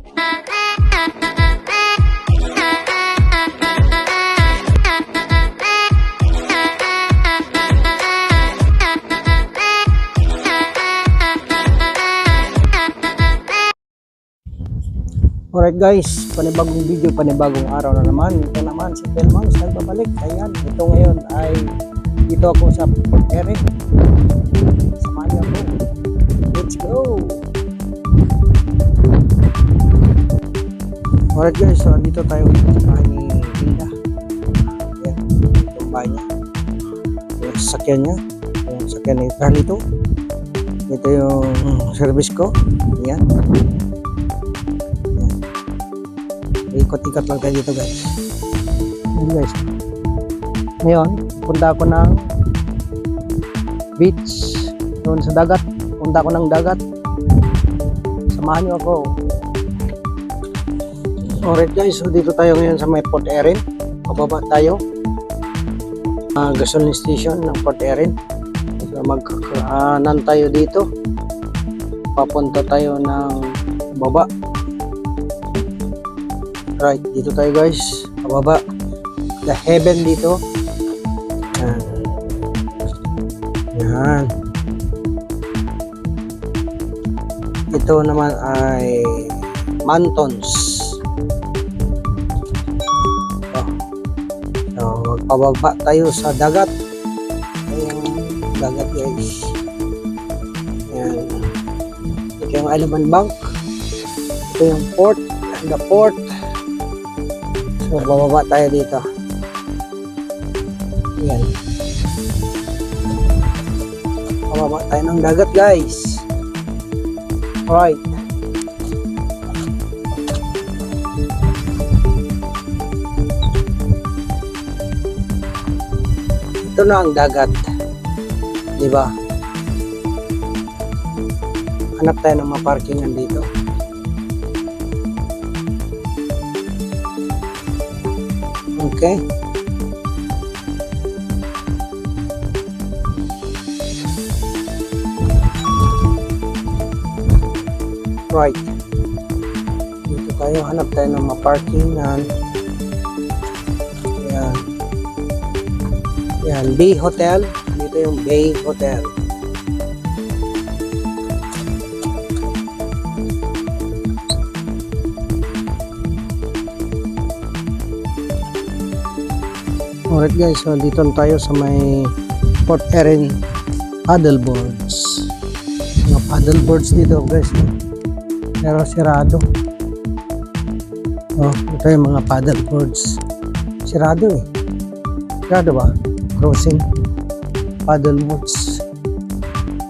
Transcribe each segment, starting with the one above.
Alright guys, panibagong video, panibagong araw na naman. Ito naman si Telmans nagbabalik. Ayan, ito ngayon ay dito ako sa Port Erin. Samahan niyo ako. Let's go! Alright guys, so dito tayo sa bahay ni Linda. Ayan, itong bahay niya. Yung sasakyan niya. Yung sasakyan ni Carlito. Ito yung service ko. Ayan. Ikot-ikot lang tayo dito guys. Ayan guys. Ngayon, punta ako ng beach doon sa dagat. Punta ako ng dagat. Samahan niyo ako. Alright guys, so dito tayo ngayon sa may Port Erin. Pababa tayo. Gasoline station ng Port Erin. So magkakaanan tayo dito. Papunta tayo ng baba. Right, dito tayo guys, pababa. The heaven dito. Yan. Ito naman ay mountains. So magpababa tayo sa dagat. Ayan, dagat guys. Yan. Ito yung Island Bank. Ito yung port. The port. So, bababa tayo dito. Ayan. Bababa tayo ng dagat, guys. Alright. Ito na ang dagat. Diba? Hanap tayo ng mga parkingan dito. Okay. Right. Dito tayo, hanap tayo ng ma-parkingan. Yan. Yan, Bay Hotel. Dito yung Bay Hotel. Alright guys, so dito tayo sa may Port Erin paddleboards. Mga paddleboards dito guys, no? Pero sirado. Oh, ito yung mga paddleboards. Sirado eh. Sirado ba? Crossing paddleboards.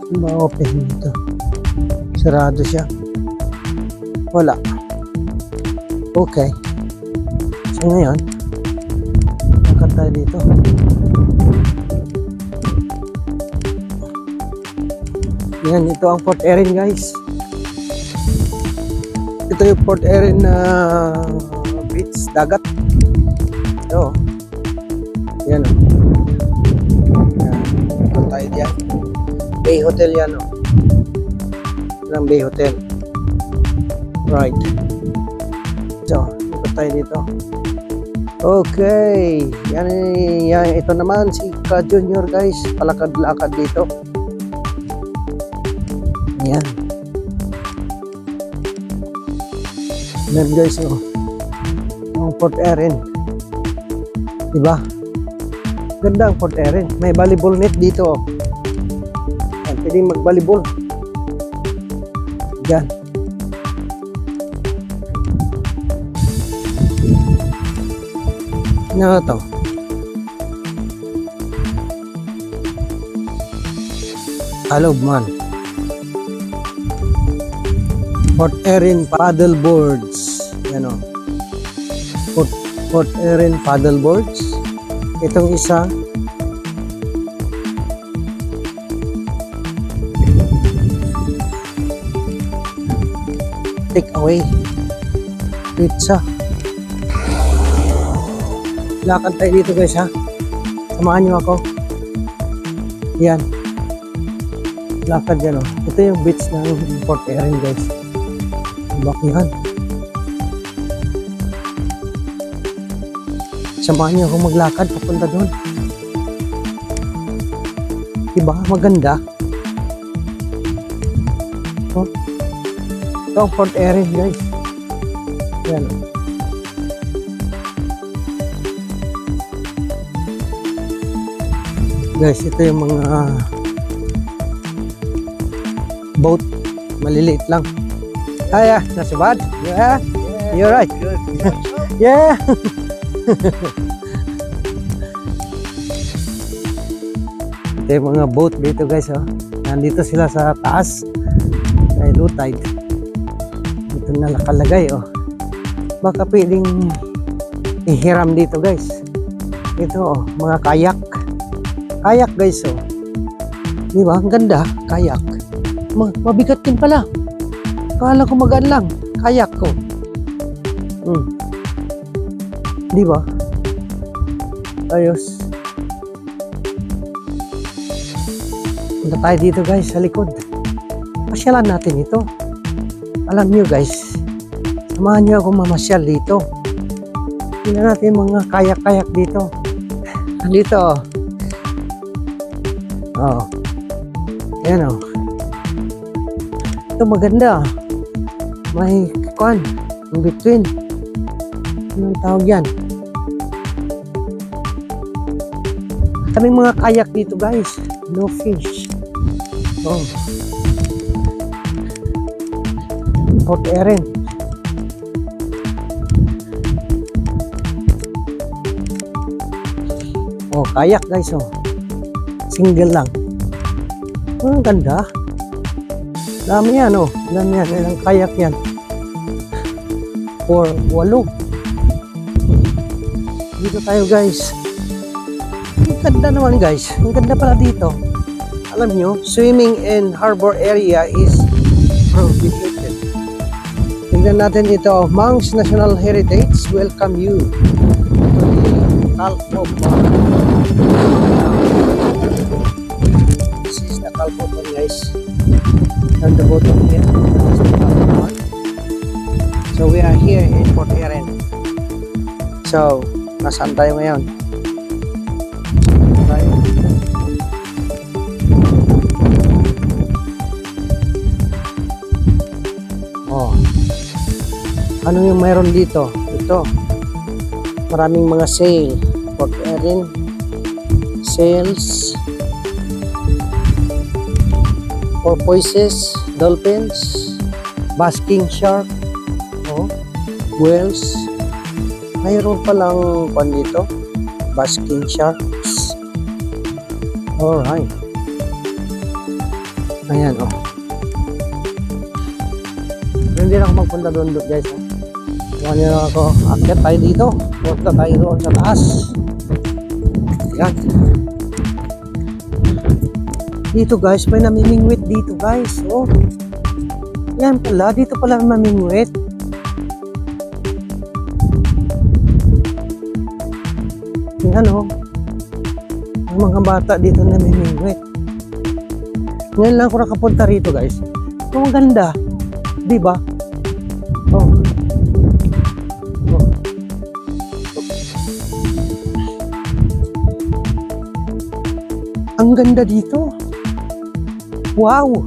Hindi ba open dito? Sirado siya. Wala. Okay. So ngayon, tayo dito. Yan, ito ang Port Erin guys. Ito yung Port Erin na beach, dagat. Ito. Yan o. Yan. Ito tayo dyan. Bay Hotel yan o. Yan ang Bay Hotel. Right. So, ito tayo dito. Okay, yan, ito naman si Ka Junior guys, palakad-lakad dito. Yan. Yan guys, oh. Ang Port Erin. Diba? Ganda ang Port Erin. May volleyball net dito. Oh. Yan, pwedeng mag-volleyball. Yan. Ano to? Hello man. Port Erin paddleboards. Yan o. Port Erin paddleboards. Itong isa. Take away. Pizza. Lakad tayo dito guys ha. Samahan nyo ako. Yan. Lakad yan o. Ito yung beach ng Port Erin guys. Bakyahan. Samahan niyo akong maglakad papunta doon. Diba? Maganda. Oh. Ito ang Port Erin, guys. Yan. Guys, ito yung mga boat. Maliliit lang. Yeah, not so bad. Yeah, you're right. Good. Yeah. Ito yung mga boat dito, guys. Oh. Nandito sila sa taas. Ay, low tide. Dito na nakalagay. Oh. Baka pwedeng ihiram dito, guys. Ito, oh, mga kayak. Kayak, guys. Oh. Di ba? Ang ganda. Kayak. Mabigat din pala. Akala ko magaan lang. Kayak ko. Di ba? Ayos. Punta tayo dito, guys, sa likod. Pasyalan natin ito. Alam nyo, guys, samahan nyo ako mamasyal dito. Tingnan natin mga kayak-kayak dito. Dito, oh. Oh. Ayan, oh. Ito maganda. May kuan in between. Anong tawag yan? Kaming mga kayak dito, guys. No fish. Oh. Port Erin. Oh, kayak, guys. Oh. Single lang. Oh, ang ganda. Dami yan, oh. Dami yan. Ilang kayak yan. 8. Dito tayo, guys. Ang ganda naman, guys. Ang ganda pala dito. Alam nyo, swimming in harbor area is prohibited. Tingnan natin ito. Manx National Heritage welcome you to the Calpo Pond. This is the Calpo Pond, guys. On the bottom here. So we are here in Port Erin. So, nasaan tayo ngayon? Tayo. Oh. Ano yung mayroon dito? Ito. Maraming mga sail. Port Erin. Sails. Porpoises, dolphins, basking shark, oh, whales. Mayroon palang pan dito, basking sharks. Alright. Ayan, oh. Hindi na ako magpunta doon, guys. Huwag niyo na ako. Akyat tayo dito. Punta tayo doon sa taas. Ayan. Dito, guys, may namimingwit dito, guys. Oh. Yan pala, dito pala mamingwit. Yan, oh. Ang mga bata dito namimingwit. Ngayon lang ako nakapunta rito, guys. Ang ganda. Di ba? Oh. Oh. Ang ganda dito. Wow!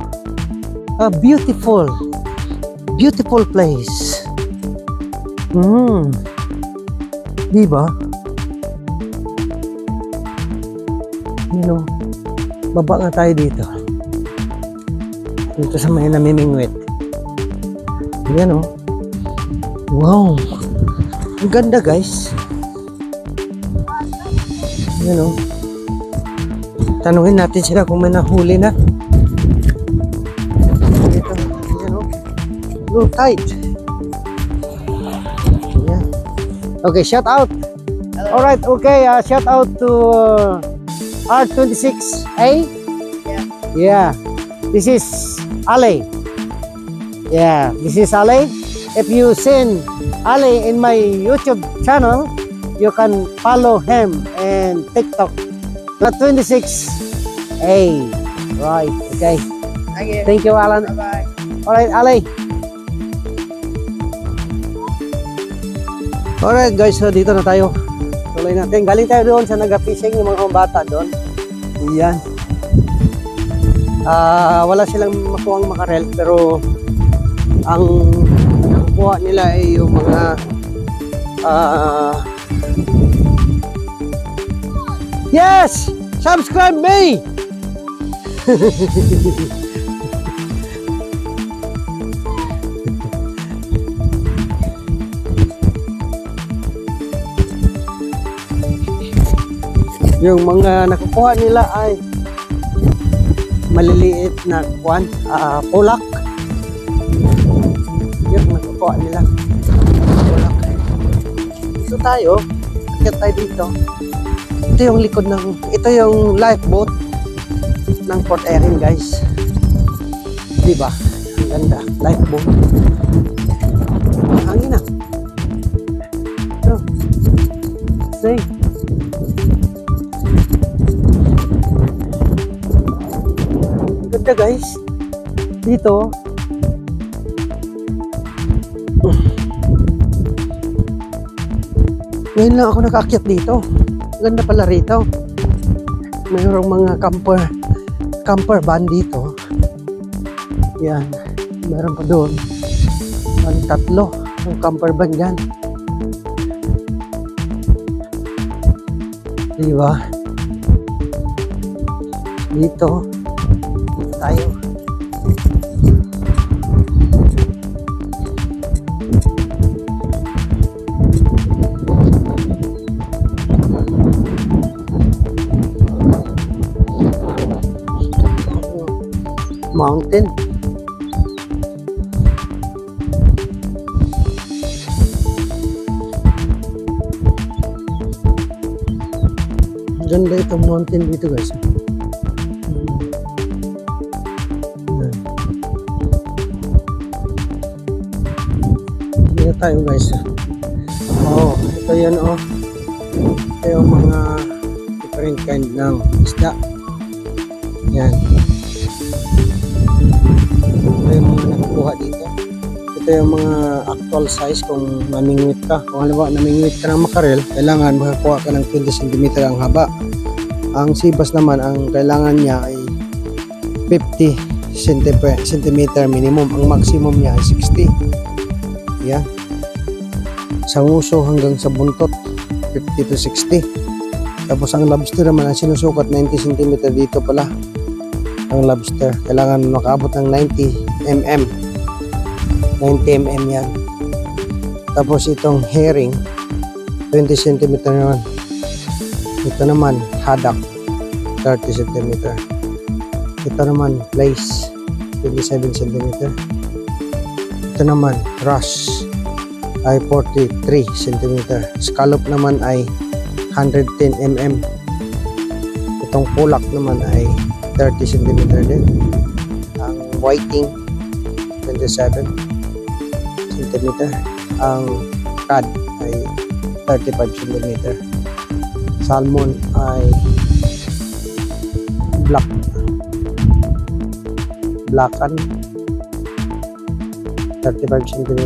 A beautiful place. Di ba? You know, baba nga tayo dito. Dito sa may namimingwit. Yan, oh. Wow! Ang ganda, guys. Yan, oh. Tanungin natin sila kung may nahuli na. Dito, yan, oh. Low tide. Yeah. Okay, shout out. Hello. All right, okay. Shout out to R26A. Yeah. Yeah. This is Ale. Yeah, this is Ale. If you send Ale in my YouTube channel, you can follow him in TikTok. R26A. Right. Okay. Okay. Thank you, Alan. Bye-bye. Alright, Ale. Alright, guys. So, dito na tayo. Tuloy natin. Galing tayo doon sa naga-fishing, yung mga bata doon. Yan. Wala silang makuhang makarel, pero ang nakukuha nila ay yung mga yes! Subscribe me! Yung mga nakukuha nila ay maliliit na kuwan, pulak. Yung nakukuha nila, pulak. Dito tayo, akit tayo dito. Ito yung likod ng, ito yung lifeboat ng Port Erin, guys. Diba? Ang ganda, lifeboat. Hangin na. Ito. Say. Ganda, guys. Dito. Ngayon lang ako nakaakyat dito. Ganda pala rito. Mayroong mga camper van dito. Yan. Meron pa doon. Ang tatlo. Ang camper van dyan. Diba? Dito. Tayo. Mountain. Ganda itong mountain dito, guys. Dito tayo, guys. Oh, ito yan, oh. Ito yung mga different kind ng isda. Yan. Ito yung mga nakukuha dito. Ito yung mga actual size kung namingwit ka. Kung halimbawa namingwit ka ng makarel, kailangan makakuha ka ng 20 cm ang haba. Ang sibas naman, ang kailangan niya ay 50 cm minimum. Ang maximum niya ay 60. Yan. Sa nguso hanggang sa buntot, 50 to 60. Tapos ang lobster naman, ang sinusukat 90 cm dito pala. Ang lobster, kailangan makaabot ng 90 mm. 90 mm yan. Tapos itong herring, 20 cm naman. Ito naman, haddock, 30 cm. Ito naman, lace, 27 cm. Ito naman, rush, ay 43 cm. Scallop naman ay 110 mm. Itong pulak naman ay 30 cm din. Ang whiting 27 cm. Ang cod ay 35 cm. Salmon ay blackan 35 cm.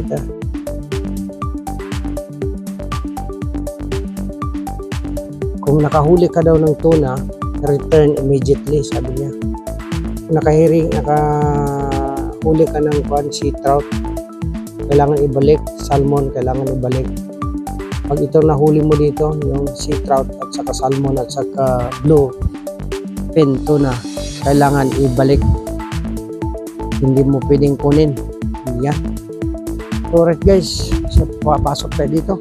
Kung nakahuli ka daw ng tuna, return immediately, sabi niya. Nakahuli ka ng sea trout, kailangan ibalik. Salmon, kailangan ibalik. Pag ito nahuli mo dito, yung sea trout at saka salmon at saka blue fin tuna, kailangan ibalik. Hindi mo pwedeng kunin. Yan. So, alright guys, so papasok tayo dito.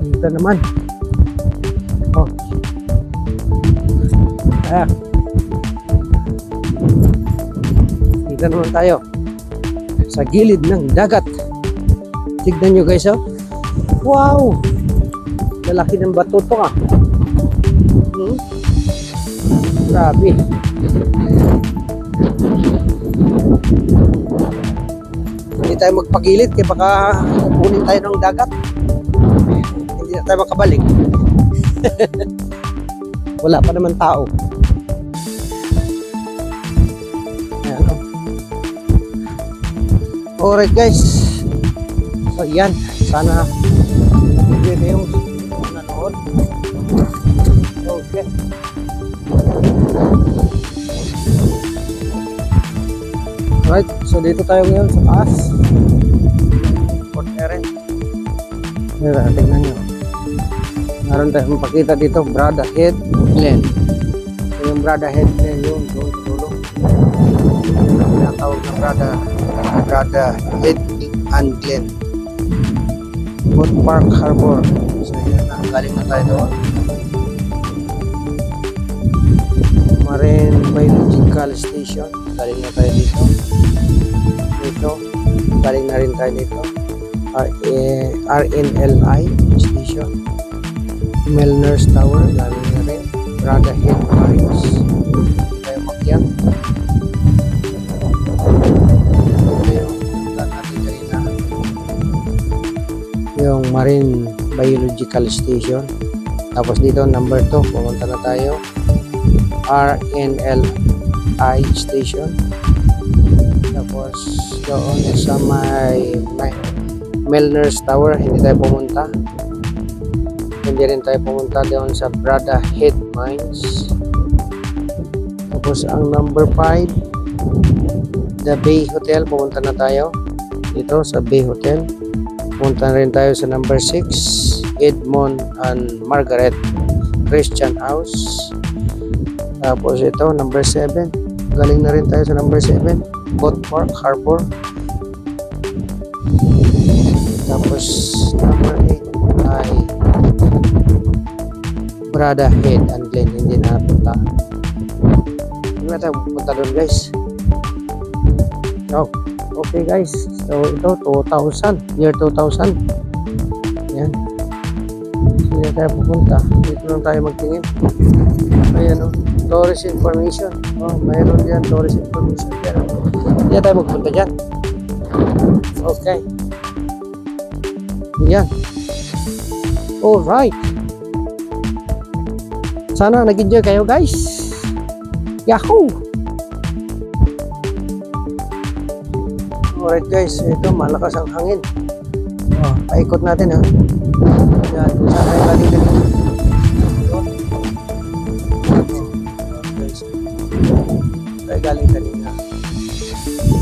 Dito naman. Oh. Ayan. Dito naman tayo. Sa gilid ng dagat. Tignan nyo guys, oh. Wow! Lalaki ng bato to, ah. Grabe. Hindi tayo magpagilid kaya baka kukunin tayo ng dagat. Hindi na tayo makabalik. Wala pa naman tao. Ayan, oh. Alright guys. Sa yan. Sana nag-enjoy kayong nanood. Okay. Alright, so dito tayo ngayon sa taas. Port Eren. Ayan, tingnan nyo. Meron tayong mapakita dito, Brada Head Glen. So yung Brada Head Glen yun, doon sa dulo. Yung tinatawag na Brada Head and Glen. Boat Park Harbor. So yan na, galing na tayo doon. Marine Biological Station. Galing na tayo dito. Dito. Galing na rin tayo dito. RNLI Station. Milner's Tower. Galing na rin. Brada Head Mines. Tayo makyang. Ito yung punta natin kanina. Yung Marine Biological Station. Tapos dito number 2. Pumunta na tayo. RNLI Station. Tapos doon sa may Milner's Tower hindi tayo pumunta. Hindi rin tayo pumunta doon sa Brada Head Mines. Tapos ang number 5, The Bay Hotel, pumunta na tayo dito sa Bay Hotel. Pumunta na rin tayo sa number 6, Edmond and Margaret Christian House. Tapos ito, number 7. Galing na rin tayo sa number 7. Boat Park Harbor. Tapos, number 8 ay Brada Head and Glen. Hindi na napunta. Hindi na tayo pupunta doon, guys. So, okay, guys. So, ito, 2000. Year 2000. Yan. Hindi na tayo pupunta. Dito lang tayo magtingin. Ayan, o. Tourist information. Oh, mayroon diyan tourist information diyan. Hindi tayo magpunta diyan. Okay. Yan. All right. Sana nag-enjoy kayo, guys. Yahoo! Alright, guys. Ito, malakas ang hangin. Oh, paikot natin, ha. Yan, kung saan tayo galing-galing. Tayo galing kanina.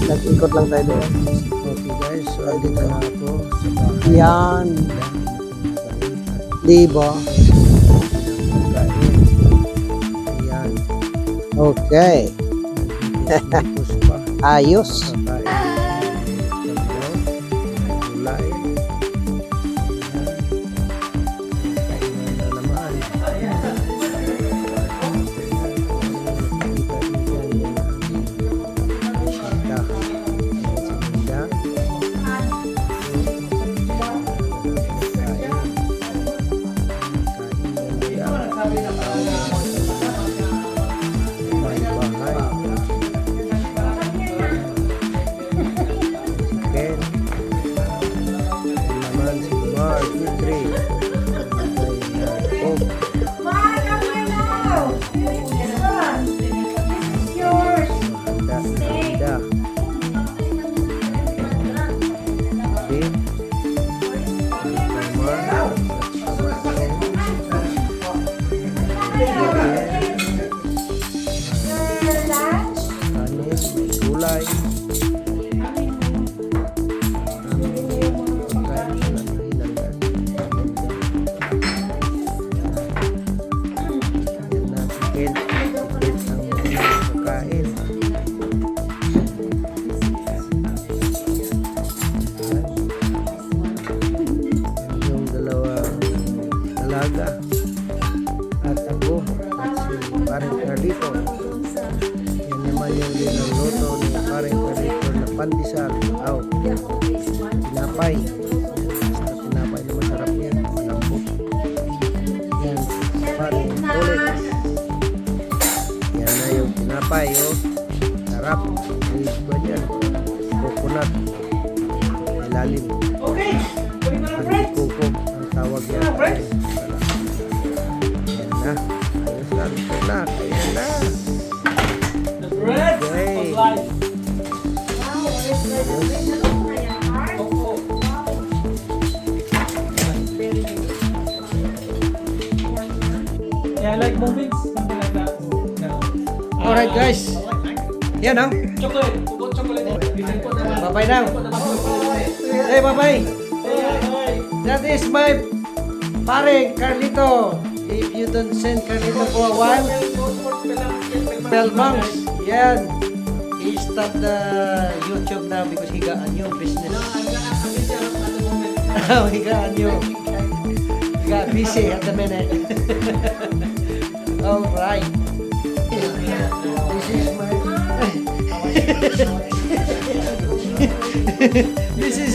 Nag-ikot lang tayo doon. Okay, guys, so dito na ako sa bahay. Yan. Diba? Yan. Okay. Ayos. Gulay. Yung dalawang dalaga at ako at si Paring Carlito. Yan naman yung linuluto ni Paring Carlito na pandesal. Tinapay. Basta tinapay na masarap yan. Malambot. Yan. Paring ulit. Yan na yung tinapay. Oh. Sarap. Ilis ko dyan. Coconut. Ilalim. Okay. Kuko ang tawag yan. Yan na. Ayos na. Ito na. Ayan na. The bread Okay. of life. like movies, something like that. No. Alright guys. Yan oh. Chocolate. Put chocolate. You can put the Bye-bye now. Hey, bye-bye. Hey. That is my pare, Carlito. If you don't send Carlito for a while, Pelmongs. Yan. He stopped the YouTube now because he got a new business. Oh, he got busy at the minute. Alright. This is my... This is...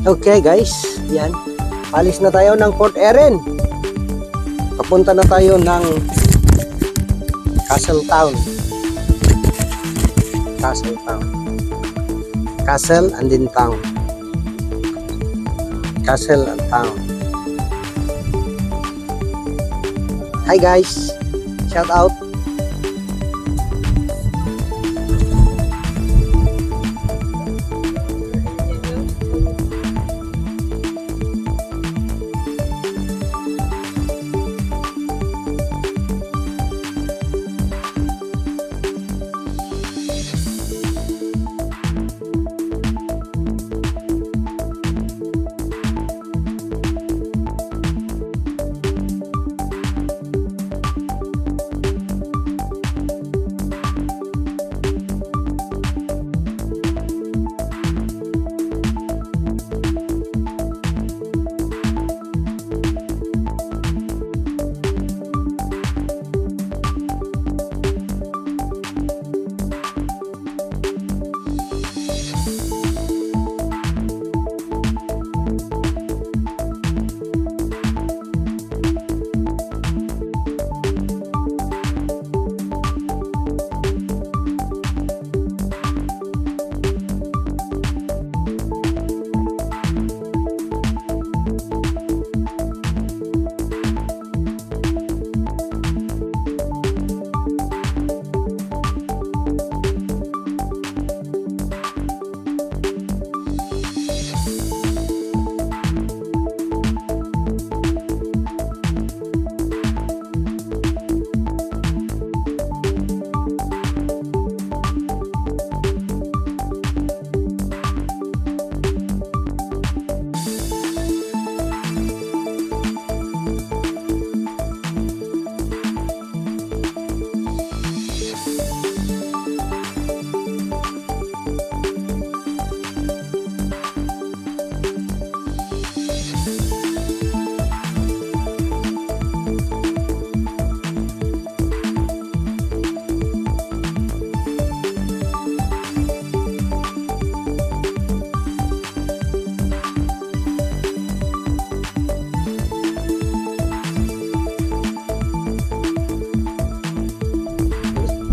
Okay guys, yan. Alis na tayo ng Port Erin. Papunta na tayo ng Castle Town. Castle Town. Castle and then Town. Castle and Town. Hi guys. Shout out.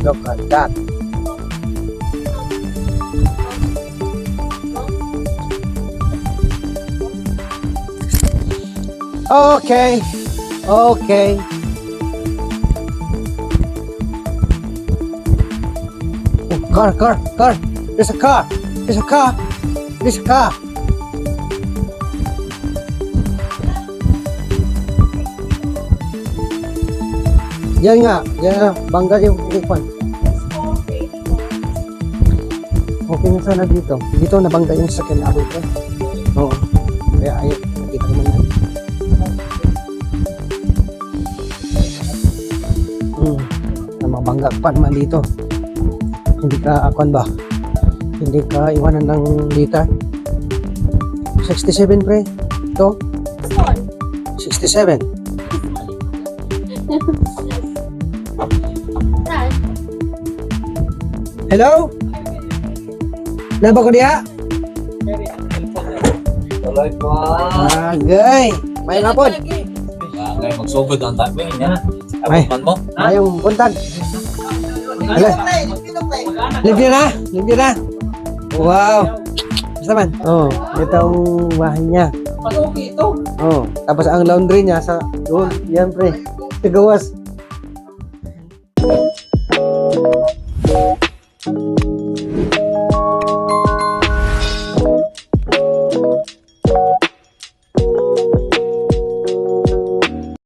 Look at that. Okay. Okay. Oh, car. There's a car. There's a car. Yan nga, bangga yung upan. Okay na sana dito. Dito nabangga yung sakyan na dito. Oo. Kaya ayun, nakita naman yan. Na mabangga pa naman dito. Hindi ka ba? Hindi ka iwanan ng liter. 67 pre. Ito. 67. Hello? Napa ko dia? Tuloy po. Agay. May hapon. Ngayon magsugod ang tabi niya. Ay. Abot man mo. Mayong buntag. Hala. Libre na. Wow. Basta man. Oh, ito ang bahay niya. Pasuki ito. Oh, tapos ang laundry niya sa doon. Yan pre. Tigawas.